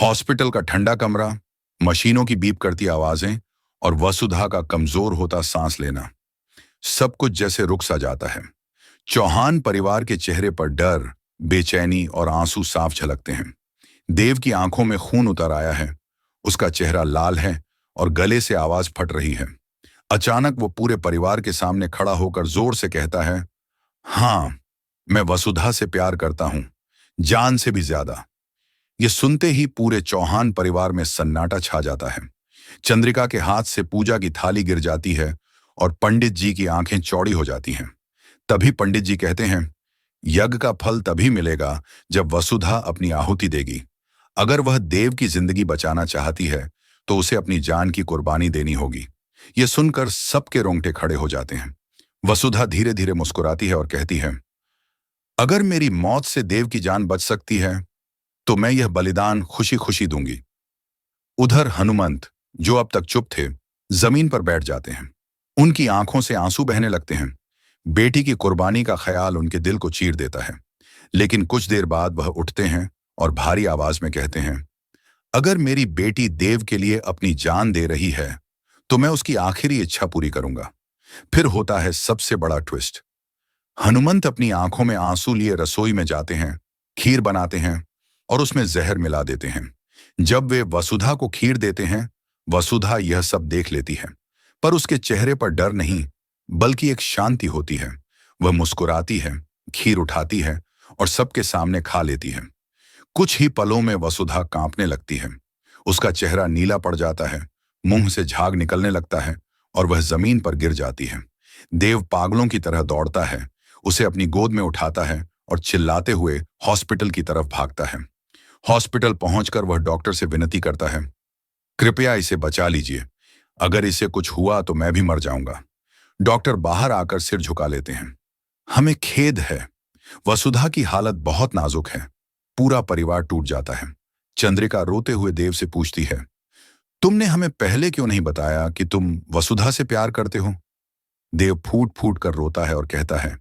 Hospital का ठंडा कमरा, मशीनों की बीप करती आवाजें और वसुधा का कमजोर होता सांस लेना, सब कुछ जैसे रुक सा जाता है। चौहान परिवार के चेहरे पर डर, बेचैनी और आंसू साफ झलकते हैं। देव की आंखों में खून उतर आया है, उसका चेहरा लाल है और गले से आवाज फट रही है। अचानक वो पूरे परिवार के सामने खड़ा होकर जोर से कहता है, हाँ, मैं वसुधा से प्यार करता हूं, जान से भी ज्यादा। ये सुनते ही पूरे चौहान परिवार में सन्नाटा छा जाता है। चंद्रिका के हाथ से पूजा की थाली गिर जाती है और पंडित जी की आंखें चौड़ी हो जाती हैं। तभी पंडित जी कहते हैं, यज्ञ का फल तभी मिलेगा जब वसुधा अपनी आहुति देगी। अगर वह देव की जिंदगी बचाना चाहती है तो उसे अपनी जान की कुर्बानी देनी होगी। यह सुनकर सबके रोंगटे खड़े हो जाते हैं। वसुधा धीरे धीरे मुस्कुराती है और कहती है, अगर मेरी मौत से देव की जान बच सकती है तो मैं यह बलिदान खुशी खुशी दूंगी। उधर हनुमंत, जो अब तक चुप थे, जमीन पर बैठ जाते हैं। उनकी आंखों से आंसू बहने लगते हैं। बेटी की कुर्बानी का ख्याल उनके दिल को चीर देता है। लेकिन कुछ देर बाद वह उठते हैं और भारी आवाज में कहते हैं, अगर मेरी बेटी देव के लिए अपनी जान दे रही है तो मैं उसकी आखिरी इच्छा पूरी करूंगा। फिर होता है सबसे बड़ा ट्विस्ट। हनुमंत अपनी आंखों में आंसू लिए रसोई में जाते हैं, खीर बनाते हैं और उसमें जहर मिला देते हैं। जब वे वसुधा को खीर देते हैं, वसुधा यह सब देख लेती है, पर उसके चेहरे पर डर नहीं बल्कि एक शांति होती है। वह मुस्कुराती है, खीर उठाती है और सबके सामने खा लेती है। कुछ ही पलों में वसुधा कांपने लगती है। उसका चेहरा नीला पड़ जाता है, मुंह से झाग निकलने लगता है और वह जमीन पर गिर जाती है। देव पागलों की तरह दौड़ता है, उसे अपनी गोद में उठाता है और चिल्लाते हुए हॉस्पिटल की तरफ भागता है। हॉस्पिटल पहुंचकर वह डॉक्टर से विनती करता है, कृपया इसे बचा लीजिए, अगर इसे कुछ हुआ तो मैं भी मर जाऊंगा। डॉक्टर बाहर आकर सिर झुका लेते हैं। हमें खेद है, वसुधा की हालत बहुत नाजुक है। पूरा परिवार टूट जाता है। चंद्रिका रोते हुए देव से पूछती है, तुमने हमें पहले क्यों नहीं बताया कि तुम वसुधा से प्यार करते हो? देव फूट फूट कर रोता है और कहता है,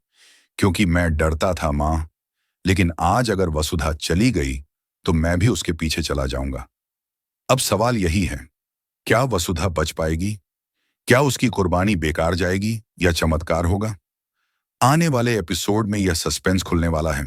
क्योंकि मैं डरता था मां, लेकिन आज अगर वसुधा चली गई तो मैं भी उसके पीछे चला जाऊंगा। अब सवाल यही है, क्या वसुधा बच पाएगी? क्या उसकी कुर्बानी बेकार जाएगी या चमत्कार होगा? आने वाले एपिसोड में यह सस्पेंस खुलने वाला है।